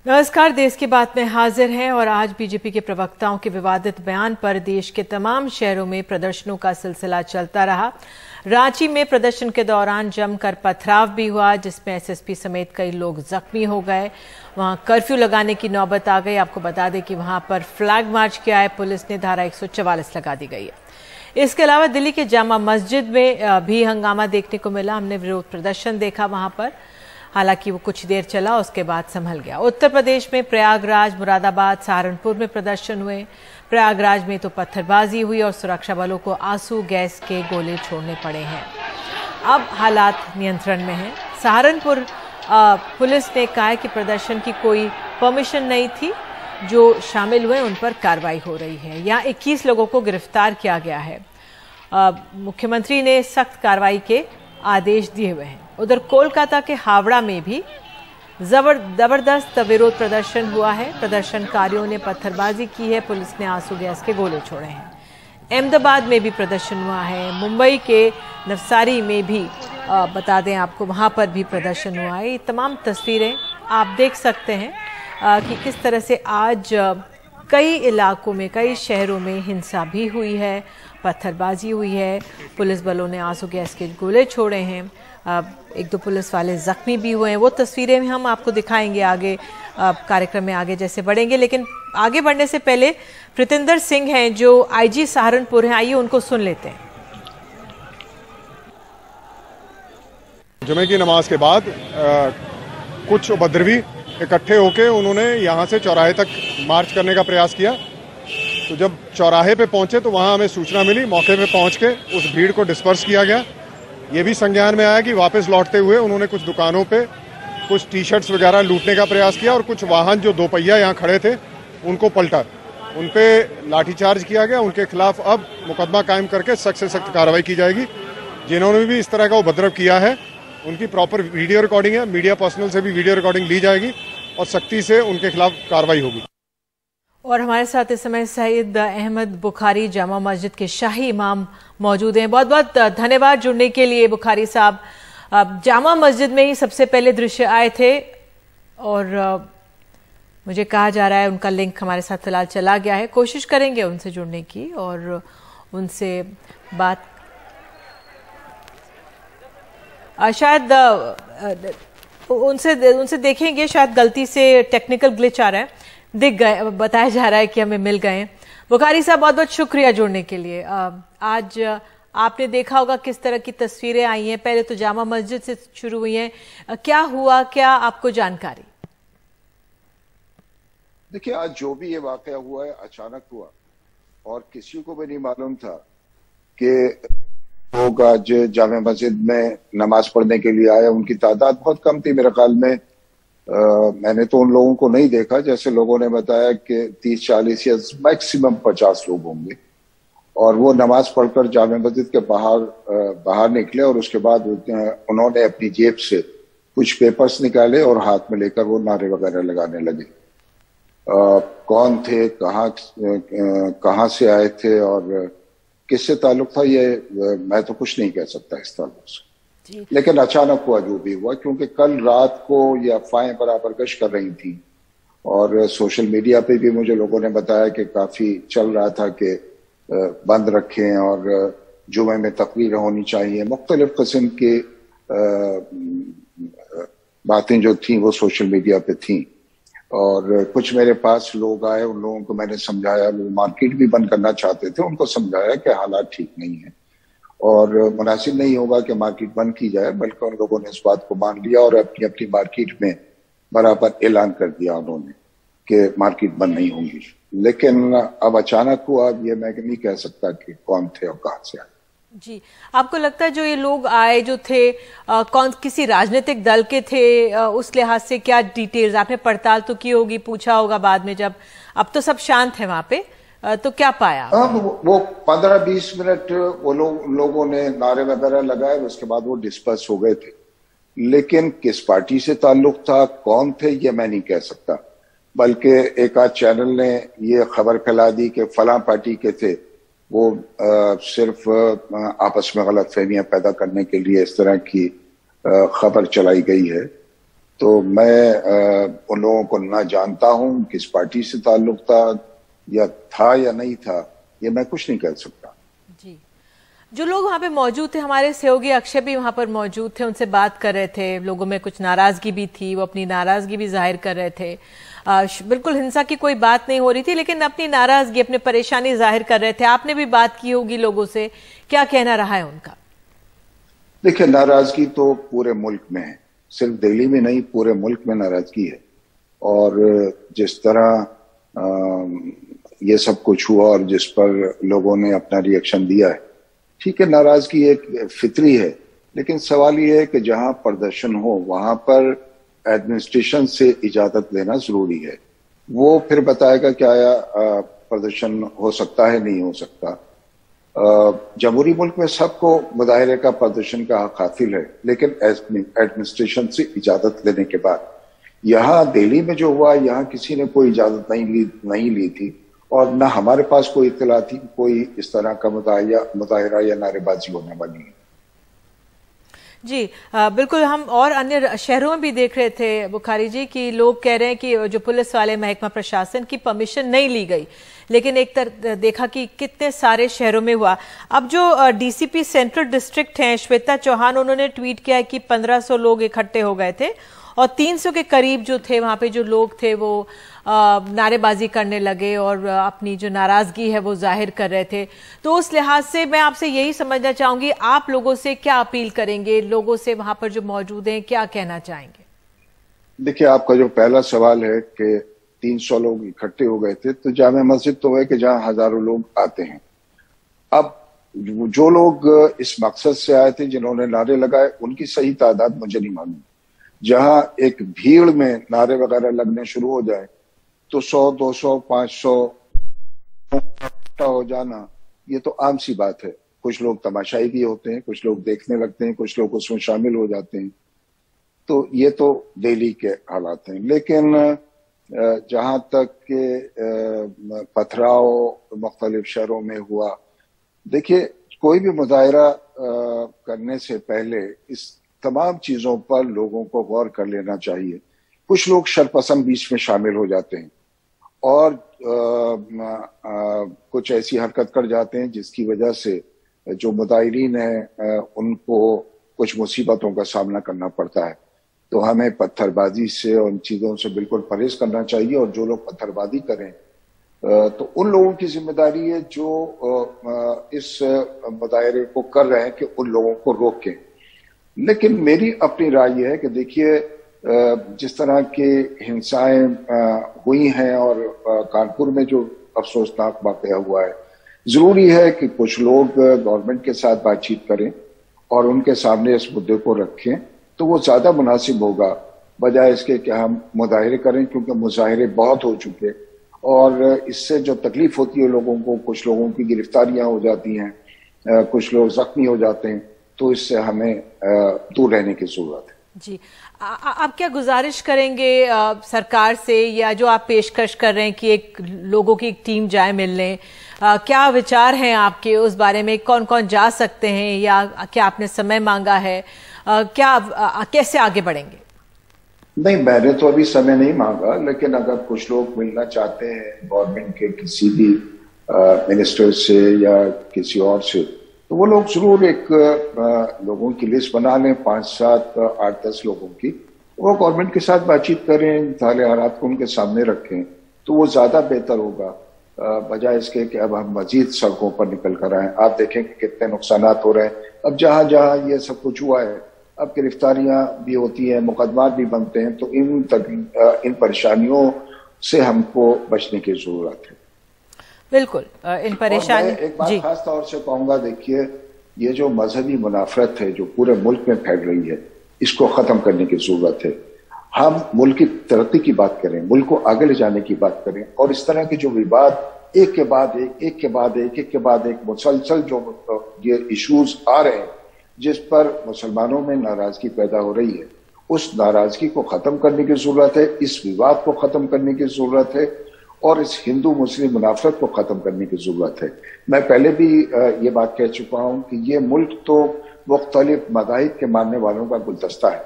नमस्कार, देश की बात में हाजिर हैं और आज बीजेपी के प्रवक्ताओं के विवादित बयान पर देश के तमाम शहरों में प्रदर्शनों का सिलसिला चलता रहा। रांची में प्रदर्शन के दौरान जमकर पथराव भी हुआ, जिसमें एसएसपी समेत कई लोग जख्मी हो गए। वहां कर्फ्यू लगाने की नौबत आ गई। आपको बता दें कि वहां पर फ्लैग मार्च किया है, पुलिस ने धारा 144 लगा दी गई है। इसके अलावा दिल्ली के जामा मस्जिद में भी हंगामा देखने को मिला। हमने विरोध प्रदर्शन देखा वहां पर, हालांकि वो कुछ देर चला, उसके बाद संभल गया। उत्तर प्रदेश में प्रयागराज, मुरादाबाद, सहारनपुर में प्रदर्शन हुए। प्रयागराज में तो पत्थरबाजी हुई और सुरक्षा बलों को आंसू गैस के गोले छोड़ने पड़े हैं। अब हालात नियंत्रण में हैं। सहारनपुर पुलिस ने कहा है कि प्रदर्शन की कोई परमिशन नहीं थी, जो शामिल हुए उन पर कार्रवाई हो रही है। यहाँ 21 लोगों को गिरफ्तार किया गया है। मुख्यमंत्री ने सख्त कार्रवाई के आदेश दिए हुए हैं। उधर कोलकाता के हावड़ा में भी जबरदस्त विरोध प्रदर्शन हुआ है। प्रदर्शनकारियों ने पत्थरबाजी की है, पुलिस ने आंसू गैस के गोले छोड़े हैं। अहमदाबाद में भी प्रदर्शन हुआ है। मुंबई के नवसारी में भी बता दें आपको, वहां पर भी प्रदर्शन हुआ है। ये तमाम तस्वीरें आप देख सकते हैं कि किस तरह से आज कई इलाकों में, कई शहरों में हिंसा भी हुई है, पत्थरबाजी हुई है। पुलिस बलों ने आंसू गैस के गोले छोड़े हैं। एक दो पुलिस वाले जख्मी भी हुए हैं। वो तस्वीरें हम आपको दिखाएंगे आगे, कार्यक्रम में आगे जैसे बढ़ेंगे। लेकिन आगे बढ़ने से पहले प्रीतिंदर सिंह हैं जो आईजी सहारनपुर हैं, आइए उनको सुन लेते हैं। जुमे की नमाज के बाद कुछ उपद्रवी इकट्ठे होकर उन्होंने यहाँ से चौराहे तक मार्च करने का प्रयास किया। तो जब चौराहे पे पहुंचे तो वहाँ हमें सूचना मिली। मौके पे पहुंच के उस भीड़ को डिस्पर्स किया गया। ये भी संज्ञान में आया कि वापस लौटते हुए उन्होंने कुछ दुकानों पे कुछ टी शर्ट्स वगैरह लूटने का प्रयास किया और कुछ वाहन जो 2 पहिया यहाँ खड़े थे उनको पलटा। उन पे लाठीचार्ज किया गया। उनके खिलाफ अब मुकदमा कायम करके सख्त से सख्त कार्रवाई की जाएगी। जिन्होंने भी इस तरह का उपद्रव किया है उनकी प्रॉपर वीडियो रिकॉर्डिंग है, मीडिया पर्सनल से भी वीडियो रिकॉर्डिंग ली जाएगी और सख्ती से उनके खिलाफ कार्रवाई होगी। और हमारे साथ इस समय सईद अहमद बुखारी, जामा मस्जिद के शाही इमाम मौजूद हैं। बहुत बहुत धन्यवाद जुड़ने के लिए बुखारी साहब। जामा मस्जिद में ही सबसे पहले दृश्य आए थे और मुझे कहा जा रहा है उनका लिंक हमारे साथ फिलहाल चला गया है। कोशिश करेंगे उनसे जुड़ने की और उनसे बात, शायद उनसे देखेंगे। शायद गलती से टेक्निकल ग्लिच आ रहा है, दिख गए, बताया जा रहा है कि हमें मिल गए। बुखारी साहब, बहुत बहुत शुक्रिया जुड़ने के लिए। आज आपने देखा होगा किस तरह की तस्वीरें आई हैं। पहले तो जामा मस्जिद से शुरू हुई हैं, क्या हुआ, क्या आपको जानकारी? देखिए, आज जो भी ये वाकया हुआ है अचानक हुआ और किसी को भी नहीं मालूम था कि लोग आज जामा मस्जिद में नमाज पढ़ने के लिए आए। उनकी तादाद बहुत कम थी मेरे ख्याल में। मैंने तो उन लोगों को नहीं देखा, जैसे लोगों ने बताया कि 30-40 या मैक्सिमम 50 लोग होंगे और वो नमाज पढ़कर जामा मस्जिद के बाहर निकले और उसके बाद उन्होंने अपनी जेब से कुछ पेपर्स निकाले और हाथ में लेकर वो नारे वगैरह लगाने लगे। कौन थे, कहाँ से आए थे और किससे ताल्लुक था, ये मैं तो कुछ नहीं कह सकता इस ताल्लुक से। लेकिन अचानक हुआ जो भी हुआ, क्योंकि कल रात को ये अफवाहें बराबर गश कर रही थी और सोशल मीडिया पे भी मुझे लोगों ने बताया कि काफी चल रहा था कि बंद रखें और जुमे में तकरीर होनी चाहिए। मुख्तलिफ किस्म की बातें जो थी वो सोशल मीडिया पे थी और कुछ मेरे पास लोग आए, उन लोगों को मैंने समझाया। वो मार्केट भी बंद करना चाहते थे, उनको समझाया कि हालात ठीक नहीं है और मुनासिब नहीं होगा कि मार्केट बंद की जाए, बल्कि उन लोगों ने इस बात को मान लिया और अपनी अपनी मार्केट में बराबर ऐलान कर दिया उन्होंने कि मार्केट बंद नहीं होंगी। लेकिन अब अचानक हुआ, अब ये मैं नहीं कह सकता कि कौन थे और कहां से आए। जी, आपको लगता है जो ये लोग आए जो थे कौन, किसी राजनीतिक दल के थे? उस लिहाज से क्या डिटेल्स आपने पड़ताल तो की होगी, पूछा होगा बाद में, जब अब तो सब शांत है वहां पे, तो क्या पाया? वो 15-20 मिनट वो लोगों ने नारे वगैरह लगाए, उसके बाद वो डिस्पर्स हो गए थे। लेकिन किस पार्टी से ताल्लुक था, कौन थे, ये मैं नहीं कह सकता। बल्कि एक आध चैनल ने ये खबर फैला दी कि फलां पार्टी के थे। वो सिर्फ आपस में गलतफहमियां पैदा करने के लिए इस तरह की खबर चलाई गई है। तो मैं उन लोगों को ना जानता हूं, किस पार्टी से ताल्लुक था या नहीं था, ये मैं कुछ नहीं कह सकता। जी, जो लोग वहां पे मौजूद थे, हमारे सहयोगी अक्षय भी वहां पर मौजूद थे, उनसे बात कर रहे थे। लोगों में कुछ नाराजगी भी थी, वो अपनी नाराजगी भी जाहिर कर रहे थे। बिल्कुल हिंसा की कोई बात नहीं हो रही थी, लेकिन अपनी नाराजगी, अपनी परेशानी जाहिर कर रहे थे। आपने भी बात की होगी लोगों से, क्या कहना रहा है उनका? देखिए, नाराजगी तो पूरे मुल्क में है, सिर्फ दिल्ली में नहीं, पूरे मुल्क में नाराजगी है। और जिस तरह ये सब कुछ हुआ और जिस पर लोगों ने अपना रिएक्शन दिया है, ठीक है, नाराजगी एक फितरी है, लेकिन सवाल ये है कि जहां प्रदर्शन हो वहां पर एडमिनिस्ट्रेशन से इजाजत लेना जरूरी है। वो फिर बताएगा क्या प्रदर्शन हो सकता है, नहीं हो सकता। जमहूरी मुल्क में सबको मुजाहरे का, प्रदर्शन का हक हासिल है, लेकिन एडमिनिस्ट्रेशन से इजाजत लेने के बाद। यहाँ दिल्ली में जो हुआ, यहाँ किसी ने कोई इजाजत नहीं ली थी, और न हमारे पास कोई इत्तला थी कोई इस तरह का मुजाहिरा या नारेबाजी होने वाली है। जी बिल्कुल, हम और अन्य शहरों में भी देख रहे थे बुखारी जी कि लोग कह रहे हैं कि जो पुलिस वाले, महकमा प्रशासन की परमिशन नहीं ली गई, लेकिन एक तरह देखा कि कितने सारे शहरों में हुआ। अब जो डीसीपी सेंट्रल डिस्ट्रिक्ट हैं श्वेता चौहान, उन्होंने ट्वीट किया कि 1500 लोग इकट्ठे हो गए थे और 300 के करीब जो थे वहां पे जो लोग थे वो नारेबाजी करने लगे और अपनी जो नाराजगी है वो जाहिर कर रहे थे। तो उस लिहाज से मैं आपसे यही समझना चाहूंगी, आप लोगों से क्या अपील करेंगे, लोगों से वहां पर जो मौजूद हैं क्या कहना चाहेंगे? देखिए, आपका जो पहला सवाल है कि 300 लोग इकट्ठे हो गए थे, तो जामे मस्जिद तो है कि जहां हजारों लोग आते हैं। अब जो लोग इस मकसद से आए थे, जिन्होंने नारे लगाए, उनकी सही तादाद मुझे नहीं मालूम। जहां एक भीड़ में नारे वगैरह लगने शुरू हो जाए तो 100, 200, 500 हो जाना, ये तो आम सी बात है। कुछ लोग तमाशाई भी होते हैं, कुछ लोग देखने लगते हैं, कुछ लोग उसमें शामिल हो जाते हैं। तो ये तो दिल्ली के हालात हैं। लेकिन जहां तक के पथराव मुख्तलिफ शहरों में हुआ, देखिए, कोई भी मुजाहिरा करने से पहले इस तमाम चीजों पर लोगों को गौर कर लेना चाहिए। कुछ लोग शरपसंद बीच में शामिल हो जाते हैं और कुछ ऐसी हरकत कर जाते हैं जिसकी वजह से जो मुजाहिरीन हैं उनको कुछ मुसीबतों का सामना करना पड़ता है। तो हमें पत्थरबाजी से और उन चीजों से बिल्कुल परहेज करना चाहिए। और जो लोग पत्थरबाजी करें तो उन लोगों की जिम्मेदारी है जो इस मुजाहिरे को कर रहे हैं कि उन लोगों को रोकें। लेकिन मेरी अपनी राय यह है कि देखिए, जिस तरह की हिंसाएं हुई हैं और कानपुर में जो अफसोसनाक वाकया हुआ है, जरूरी है कि कुछ लोग गवर्नमेंट के साथ बातचीत करें और उनके सामने इस मुद्दे को रखें, तो वो ज्यादा मुनासिब होगा बजाय इसके कि हम मुजाहिरे करें, क्योंकि मुजाहिरे बहुत हो चुके और इससे जो तकलीफ होती है लोगों को, कुछ लोगों की गिरफ्तारियां हो जाती हैं, कुछ लोग जख्मी हो जाते हैं, तो इससे हमें दूर रहने की जरूरत है। जी, आप क्या गुजारिश करेंगे सरकार से, या जो आप पेशकश कर रहे हैं कि एक लोगों की एक टीम जाए मिलने, क्या विचार हैं आपके उस बारे में? कौन कौन जा सकते हैं, या क्या आपने समय मांगा है? कैसे आगे बढ़ेंगे? नहीं, मैंने तो अभी समय नहीं मांगा, लेकिन अगर कुछ लोग मिलना चाहते हैं गवर्नमेंट के किसी भी मिनिस्टर से या किसी और से, तो वो लोग जरूर एक लोगों की लिस्ट बना लें, 5, 7, 8, 10 लोगों की। वो गवर्नमेंट के साथ बातचीत करें, सारे हालात को उनके सामने रखें, तो वो ज्यादा बेहतर होगा बजाय इसके कि अब हम मजीद सड़कों पर निकल कर आए। आप देखें कि कितने नुकसान हो रहे हैं। अब जहां जहां ये सब कुछ हुआ है, अब गिरफ्तारियां भी होती हैं, मुकदमात भी बनते हैं, तो इन परेशानियों से हमको बचने की जरूरत है। बिल्कुल, इन परेशानी। एक बात खास तौर से कहूंगा, देखिए, ये जो मजहबी मुनाफरत है जो पूरे मुल्क में फैल रही है, इसको खत्म करने की जरूरत है। हम मुल्क की तरक्की की बात करें, मुल्क को आगे ले जाने की बात करें, और इस तरह के जो विवाद एक के बाद एक मुसलसल जो ये इश्यूज आ रहे हैं, जिस पर मुसलमानों में नाराजगी पैदा हो रही है, उस नाराजगी को खत्म करने की जरूरत है, इस विवाद को खत्म करने की जरूरत है, और इस हिंदू मुस्लिम मुनाफरत को खत्म करने की जरूरत है। मैं पहले भी ये बात कह चुका हूं कि ये मुल्क तो मुख्तलिफ मज़ाहिब के मानने वालों का गुलदस्ता है।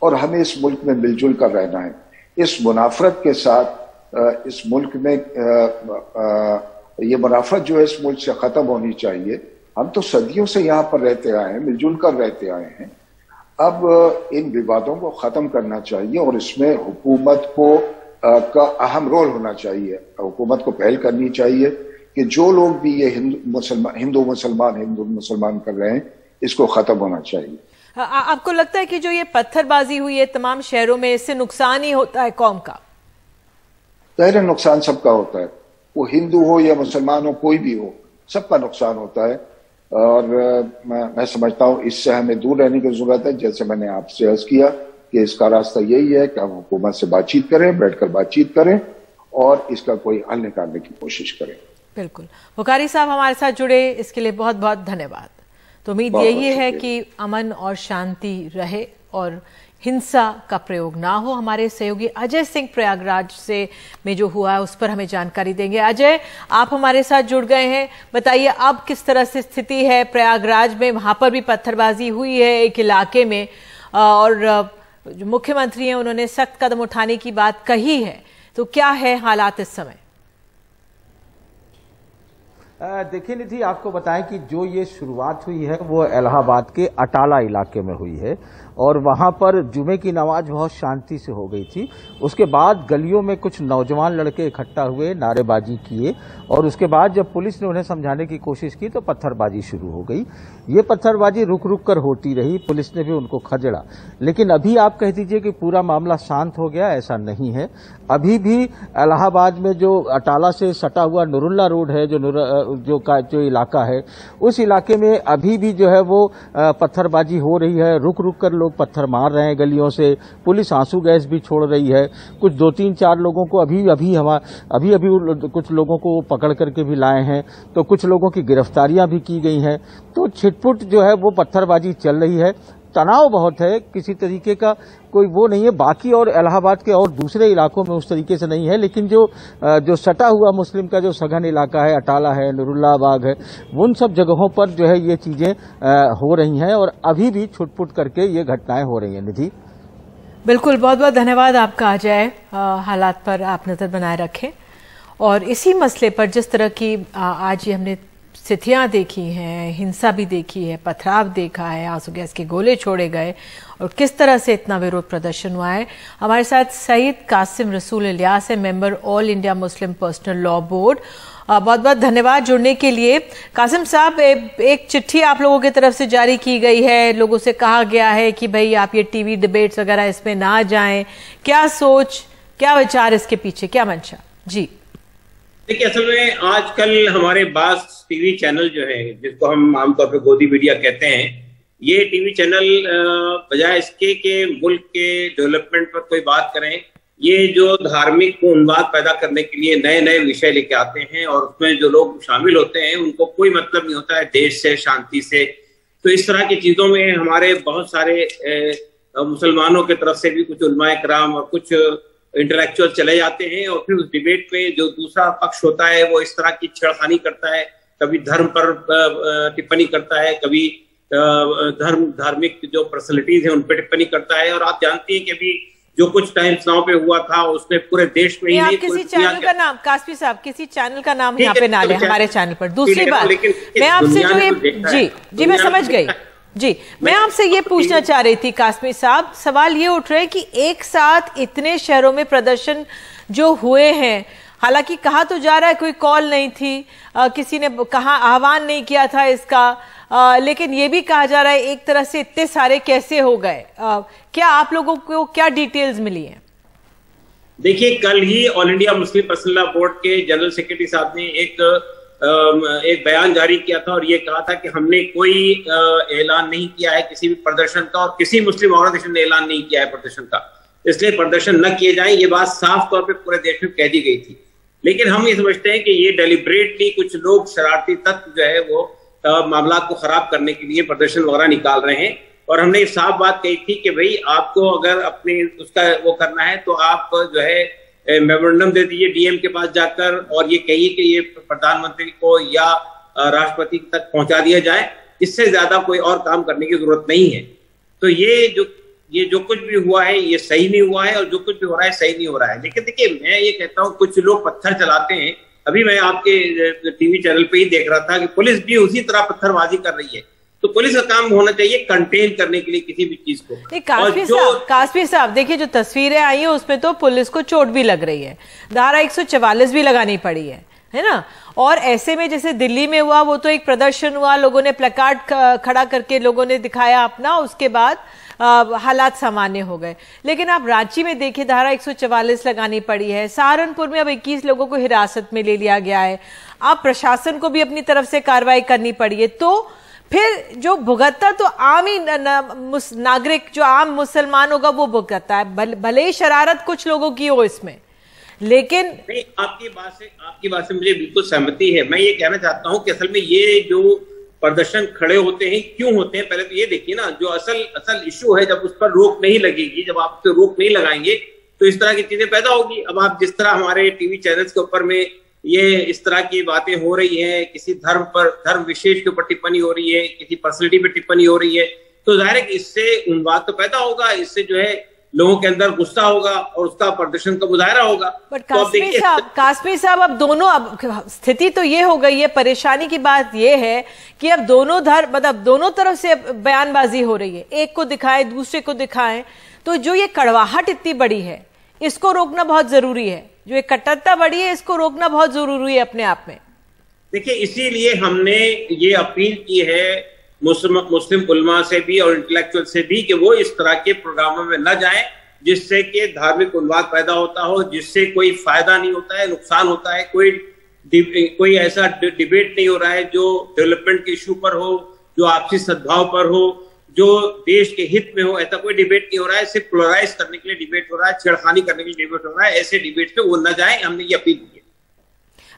और हमें इस मुल्क में मिलजुल कर रहना है। इस मुनाफरत के साथ इस मुल्क में ये मुनाफरत जो है इस मुल्क से खत्म होनी चाहिए। हम तो सदियों से यहाँ पर रहते आए हैं, मिलजुल कर रहते आए हैं। अब इन विवादों को खत्म करना चाहिए और इसमें हुकूमत को का अहम रोल होना चाहिए। हुकूमत को पहल करनी चाहिए कि जो लोग भी ये हिंदू मुसलमान कर रहे हैं, इसको खत्म होना चाहिए। आपको लगता है कि जो ये पत्थरबाजी हुई है तमाम शहरों में, इससे नुकसान ही होता है कौम का? ज़ाहिर नुकसान सबका होता है, वो हिंदू हो या मुसलमान हो, कोई भी हो, सबका नुकसान होता है। और मैं समझता हूँ इससे हमें दूर रहने की जरूरत है। जैसे मैंने आपसे अर्ज किया कि इसका रास्ता यही है कि हम हुकूमत से बातचीत करें, बैठकर बातचीत करें और इसका कोई हल निकालने की कोशिश करें। बिल्कुल। बुखारी साहब हमारे साथ जुड़े, इसके लिए बहुत बहुत धन्यवाद। तो उम्मीद यही है कि अमन और शांति रहे और हिंसा का प्रयोग ना हो। हमारे सहयोगी अजय सिंह प्रयागराज से में जो हुआ है उस पर हमें जानकारी देंगे। अजय, आप हमारे साथ जुड़ गए हैं, बताइए अब किस तरह से स्थिति है प्रयागराज में? वहां पर भी पत्थरबाजी हुई है एक इलाके में और जो मुख्यमंत्री हैं उन्होंने सख्त कदम उठाने की बात कही है, तो क्या है हालात इस समय? देखिए निधि, आपको बताएं कि जो ये शुरुआत हुई है वो इलाहाबाद के अटाला इलाके में हुई है और वहां पर जुमे की नमाज बहुत शांति से हो गई थी। उसके बाद गलियों में कुछ नौजवान लड़के इकट्ठा हुए, नारेबाजी किए और उसके बाद जब पुलिस ने उन्हें समझाने की कोशिश की तो पत्थरबाजी शुरू हो गई। ये पत्थरबाजी रुक रुक कर होती रही, पुलिस ने भी उनको खदेड़ा। लेकिन अभी आप कह दीजिए कि पूरा मामला शांत हो गया, ऐसा नहीं है। अभी भी इलाहाबाद में जो अटाला से सटा हुआ नुरुल्ला रोड है, जो इलाका है, उस इलाके में अभी भी जो है वो पत्थरबाजी हो रही है। रुक रुक कर लोग पत्थर मार रहे हैं गलियों से। पुलिस आंसू गैस भी छोड़ रही है। कुछ 2-3-4 लोगों को अभी कुछ लोगों को पकड़ करके भी लाए हैं, तो कुछ लोगों की गिरफ्तारियां भी की गई हैं। तो छिटपुट जो है वो पत्थरबाजी चल रही है। तनाव बहुत है, किसी तरीके का कोई वो नहीं है। बाकी और इलाहाबाद के और दूसरे इलाकों में उस तरीके से नहीं है, लेकिन जो सटा हुआ मुस्लिम का जो सघन इलाका है, अटाला है, नुरुल्लाबाग है, उन सब जगहों पर जो है ये चीजें हो रही हैं और अभी भी छुटपुट करके ये घटनाएं हो रही हैं। निधि, बिल्कुल, बहुत बहुत धन्यवाद आपका अजय। हालात पर आप नजर बनाए रखें और इसी मसले पर जिस तरह की आज ये हमने स्थितियां देखी हैं, हिंसा भी देखी है, पथराव देखा है, आंसू गैस के गोले छोड़े गए और किस तरह से इतना विरोध प्रदर्शन हुआ है। हमारे साथ सईद कासिम रसूल इलियास है, member all India Muslim personal law board. बहुत बहुत धन्यवाद जुड़ने के लिए। कासिम साहब, एक चिट्ठी आप लोगों की तरफ से जारी की गई है, लोगों से कहा गया है कि भाई आप ये टीवी डिबेट्स वगैरह इसमें ना जाएं, क्या सोच, क्या विचार इसके पीछे, क्या मंशा? जी देखिए, असल में आजकल हमारे पास टीवी चैनल जो है, जिसको हम आमतौर पर गोदी मीडिया कहते हैं, ये टीवी चैनल बजाय इसके कि मुल्क के डेवलपमेंट पर कोई बात करें, ये जो धार्मिक उन्माद पैदा करने के लिए नए नए विषय लेके आते हैं और उसमें जो लोग शामिल होते हैं उनको कोई मतलब नहीं होता है देश से, शांति से। तो इस तरह की चीजों में हमारे बहुत सारे मुसलमानों की तरफ से भी कुछ उलमाए कराम और कुछ इंटेलेक्चुअल चले जाते हैं और फिर उस डिबेट में जो दूसरा पक्ष होता है वो इस तरह की छेड़खानी करता है, कभी धर्म पर टिप्पणी करता है, कभी धार्मिक जो पर्सनैलिटीज हैं उन पर टिप्पणी करता है। और आप जानते हैं कि अभी जो कुछ टाइम्स नाउ पे हुआ था उसमें पूरे देश में ही नहीं, किसी चैनल का नाम, कासमी साहब, किसी चैनल का नाम यहाँ पे ना लें हमारे चैनल पर। दूसरी बात, मैं आपसे जो जी मैं समझ गई जी, मैं आपसे ये पूछना चाह रही थी कासमी साहब, सवाल ये उठ रहे हैं कि एक साथ इतने शहरों में प्रदर्शन जो हुए हैं, हालांकि कहा तो जा रहा है कोई कॉल नहीं थी, किसी ने कहा आह्वान नहीं किया था इसका, लेकिन ये भी कहा जा रहा है एक तरह से इतने सारे कैसे हो गए? क्या आप लोगों को क्या डिटेल्स मिली हैं? देखिए, कल ही all India Muslim personal law board के जनरल सेक्रेटरी साहब ने एक बयान जारी किया था और ये कहा था कि हमने कोई ऐलान नहीं किया है किसी भी प्रदर्शन का और किसी मुस्लिम ऑर्गेनाइजेशन ने ऐलान नहीं किया है प्रदर्शन का, इसलिए प्रदर्शन न किए जाएं। ये बात साफ तौर पे पूरे देश में कह दी गई थी। लेकिन हम ये समझते हैं कि ये डेलिब्रेटली कुछ लोग शरारती तत्व जो है वो मामला को खराब करने के लिए प्रदर्शन वगैरह निकाल रहे हैं। और हमने ये साफ बात कही थी कि भाई आपको अगर अपने उसका वो करना है तो आप जो है मेमोरेंडम दे दीजिए डीएम के पास जाकर और ये कहिए कि ये प्रधानमंत्री को या राष्ट्रपति तक पहुंचा दिया जाए। इससे ज्यादा कोई और काम करने की जरूरत नहीं है। तो ये जो ये जो कुछ भी हुआ है ये सही नहीं हुआ है और जो कुछ भी हो रहा है सही नहीं हो रहा है। लेकिन देखिए, मैं ये कहता हूँ कुछ लोग पत्थर चलाते हैं। अभी मैं आपके टीवी चैनल पे ही देख रहा था कि पुलिस भी उसी तरह पत्थरबाजी कर रही है। तो पुलिस का काम होना चाहिए कंटेन करने के लिए किसी भी चीज को। कासमी साहब देखिए, जो तस्वीरें आई है उसमें तो पुलिस को चोट भी लग रही है, धारा 144 भी लगानी पड़ी है ना। और ऐसे में जैसे दिल्ली में हुआ, वो तो एक प्रदर्शन हुआ, लोगों ने प्लकार्ड खड़ा करके लोगों ने दिखाया अपना, उसके बाद हालात सामान्य हो गए। लेकिन आप रांची में देखिए, धारा 144 लगानी पड़ी है। सहारनपुर में अब 21 लोगों को हिरासत में ले लिया गया है। अब प्रशासन को भी अपनी तरफ से कार्रवाई करनी पड़ी है। तो फिर जो भुगतता तो आम ही नागरिक, जो आम मुसलमान होगा वो भुगतता है, भले ही शरारत कुछ लोगों की हो इसमें, लेकिन नहीं। आपकी बात से मुझे बिल्कुल सहमति है। मैं ये कहना चाहता हूं कि असल में ये जो प्रदर्शन खड़े होते हैं क्यों होते हैं, पहले तो ये देखिए ना, जो असल इश्यू है, जब उस पर रोक नहीं लगेगी, जब आप उस पर रोक नहीं लगाएंगे तो इस तरह की चीजें पैदा होगी। अब आप जिस तरह हमारे टीवी चैनल्स के ऊपर में ये इस तरह की बातें हो रही है, किसी धर्म विशेष के ऊपर टिप्पणी हो रही है, किसी पर्सनैलिटी पे टिप्पणी हो रही है, तो जाहिर है कि इससे उन्माद तो पैदा होगा, इससे जो है लोगों के अंदर गुस्सा होगा और उसका प्रदर्शन का मुजाहरा होगा। बट कासमी साहब, अब दोनों, अब स्थिति तो ये हो गई है, परेशानी की बात ये है कि अब दोनों मतलब दोनों तरफ से बयानबाजी हो रही है, एक को दिखाएं दूसरे को दिखाएं। तो जो ये कड़वाहट इतनी बड़ी है, इसको रोकना बहुत जरूरी है। जो ये कट्टरता बड़ी है, इसको रोकना बहुत जरूरी है अपने आप में। देखिए, इसीलिए हमने ये अपील की है मुस्लिम उलमा से भी और इंटेलेक्चुअल से भी कि वो इस तरह के प्रोग्रामों में न जाएं जिससे कि धार्मिक उन्माद पैदा होता हो, जिससे कोई फायदा नहीं होता है, नुकसान होता है। कोई ऐसा डिबेट नहीं हो रहा है जो डेवलपमेंट के इशू पर हो, जो आपसी सद्भाव पर हो, जो देश के हित में हो। ऐसा कोई डिबेट नहीं हो रहा है, सिर्फ पोलराइज करने के लिए डिबेट हो रहा है, छेड़खानी करने के लिए डिबेट हो रहा है। ऐसे डिबेट पे वो न जाए, हमने ये अपील की है।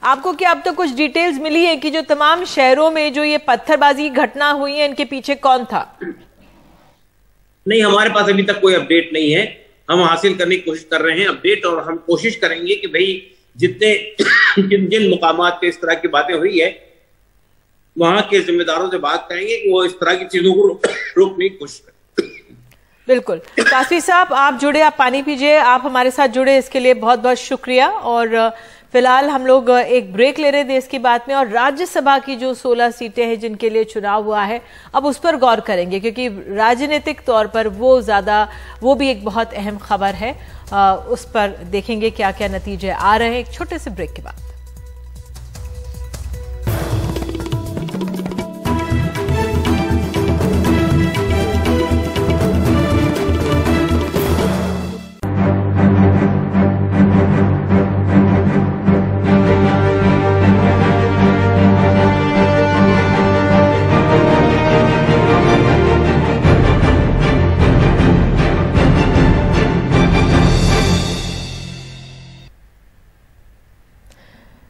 आपको क्या अब तक कुछ डिटेल्स मिली है कि जो तमाम शहरों में जो ये पत्थरबाजी की घटना हुई है, इनके पीछे कौन था? नहीं, हमारे पास अभी तक कोई अपडेट नहीं है। हम हासिल करने की कोशिश कर रहे हैं अपडेट, और हम कोशिश करेंगे कि भाई जिन मुकामात पे इस तरह की बातें हुई है, वहां के जिम्मेदारों से बात करेंगे कि वो इस तरह की चीजों को रोकने की कोशिश करें। बिल्कुल। कासमी साहब, आप जुड़े, आप पानी पीजिए, आप हमारे साथ जुड़े, इसके लिए बहुत बहुत शुक्रिया। और फिलहाल हम लोग एक ब्रेक ले रहे थे इसकी बात में, और राज्यसभा की जो 16 सीटें हैं जिनके लिए चुनाव हुआ है, अब उस पर गौर करेंगे, क्योंकि राजनीतिक तौर पर वो भी एक बहुत अहम खबर है। उस पर देखेंगे क्या क्या नतीजे आ रहे हैं एक छोटे से ब्रेक के बाद।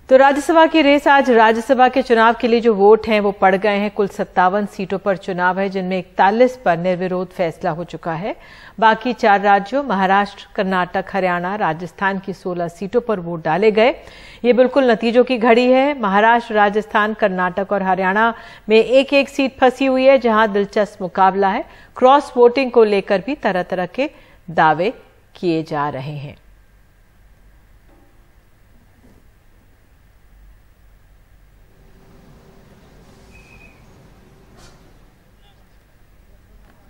तो राज्यसभा की रेस, आज राज्यसभा के चुनाव के लिए जो वोट हैं वो पड़ गए हैं। कुल 57 सीटों पर चुनाव है, जिनमें 41 पर निर्विरोध फैसला हो चुका है। बाकी 4 राज्यों महाराष्ट्र, कर्नाटक, हरियाणा, राजस्थान की 16 सीटों पर वोट डाले गए। ये बिल्कुल नतीजों की घड़ी है। महाराष्ट्र, राजस्थान, कर्नाटक और हरियाणा में एक एक सीट फंसी हुई है, जहां दिलचस्प मुकाबला है। क्रॉस वोटिंग को लेकर भी तरह तरह के दावे किए जा रहे हैं।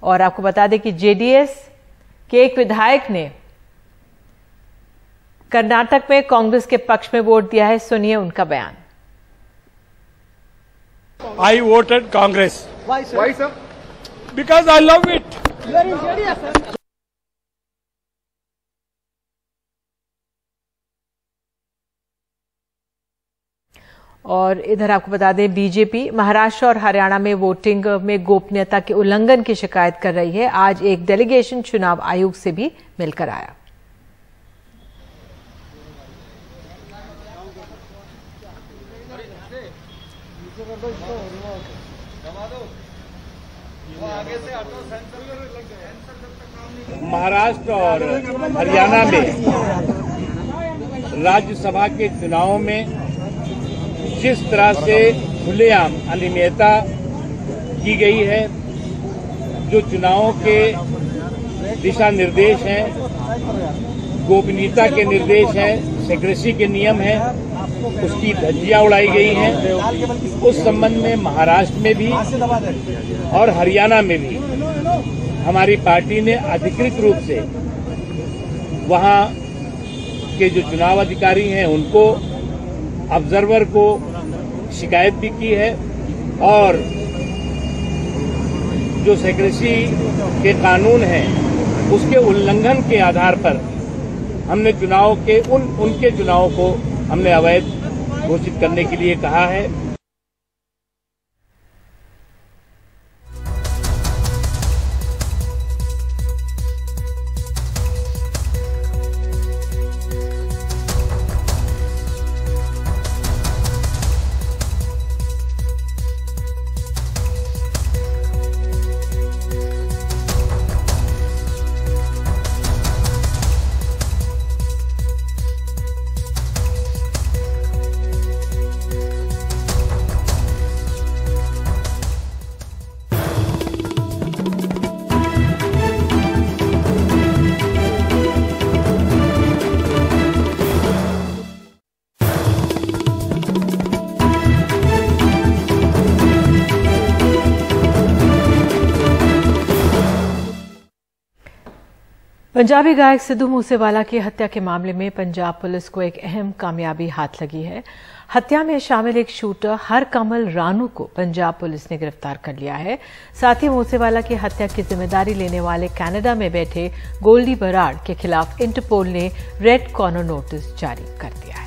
और आपको बता दें कि जेडीएस के एक विधायक ने कर्नाटक में कांग्रेस के पक्ष में वोट दिया है। सुनिए उनका बयान। I voted Congress. Why, sir? Why, sir? Because I love it. You are in JDS, sir. और इधर आपको बता दें, बीजेपी महाराष्ट्र और हरियाणा में वोटिंग में गोपनीयता के उल्लंघन की शिकायत कर रही है। आज एक डेलीगेशन चुनाव आयोग से भी मिलकर आया। महाराष्ट्र और हरियाणा में राज्यसभा के चुनाव में जिस तरह से खुलेआम अनियमितता की गई है, जो चुनावों के दिशा निर्देश हैं, गोपनीयता के निर्देश हैं, सेक्रेसी के नियम हैं, उसकी धज्जियां उड़ाई गई हैं। उस संबंध में महाराष्ट्र में भी और हरियाणा में भी हमारी पार्टी ने अधिकृत रूप से वहां के जो चुनाव अधिकारी हैं उनको, ऑब्जर्वर को शिकायत भी की है और जो सेक्रेसी के कानून हैं उसके उल्लंघन के आधार पर हमने चुनाव के उनके चुनावों को हमने अवैध घोषित करने के लिए कहा है। पंजाबी गायक सिद्धू मूसेवाला की हत्या के मामले में पंजाब पुलिस को एक अहम कामयाबी हाथ लगी है। हत्या में शामिल एक शूटर हरकमल रानू को पंजाब पुलिस ने गिरफ्तार कर लिया है। साथ ही मूसेवाला की हत्या की जिम्मेदारी लेने वाले कनाडा में बैठे गोल्डी बराड़ के खिलाफ इंटरपोल ने रेड कॉर्नर नोटिस जारी कर दिया है।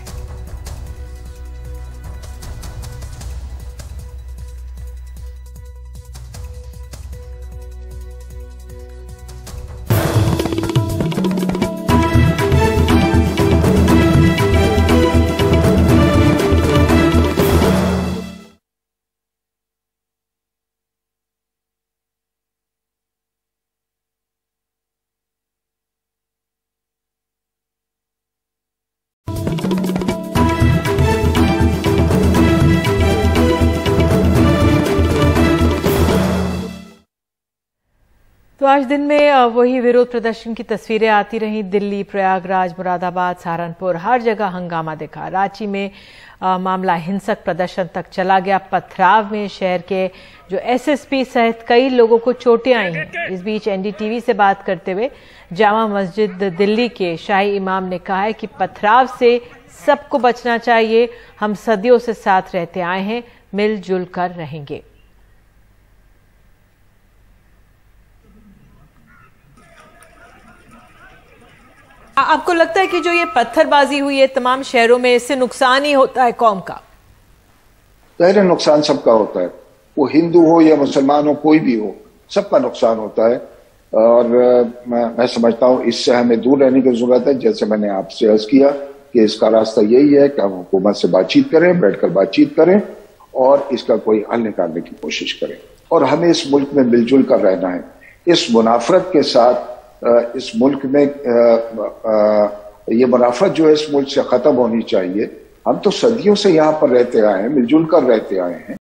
तो आज दिन में वही विरोध प्रदर्शन की तस्वीरें आती रहीं। दिल्ली, प्रयागराज, मुरादाबाद, सहारनपुर, हर जगह हंगामा दिखा। रांची में मामला हिंसक प्रदर्शन तक चला गया। पथराव में शहर के जो एसएसपी सहित कई लोगों को चोटें आई हैं। इस बीच एनडीटीवी से बात करते हुए जामा मस्जिद दिल्ली के शाही इमाम ने कहा है कि पथराव से सबको बचना चाहिए। हम सदियों से साथ रहते आए हैं, मिलजुल कर रहेंगे। आपको लगता है कि जो ये पत्थरबाजी हुई है तमाम शहरों में, इससे नुकसान ही होता है कौम का? ज़ाहिर नुकसान सबका होता है, वो हिंदू हो या मुसलमान हो, कोई भी हो, सबका नुकसान होता है। और मैं समझता हूँ इससे हमें दूर रहने की जरूरत है। जैसे मैंने आपसे अर्ज किया कि इसका रास्ता यही है कि हम हुकूमत से बातचीत करें, बैठकर बातचीत करें और इसका कोई हल निकालने की कोशिश करें। और हमें इस मुल्क में मिलजुल कर रहना है। इस मुनाफरत के साथ इस मुल्क में ये मुनाफरत जो है इस मुल्क से खत्म होनी चाहिए। हम तो सदियों से यहाँ पर रहते आए हैं, मिलजुल कर रहते आए हैं।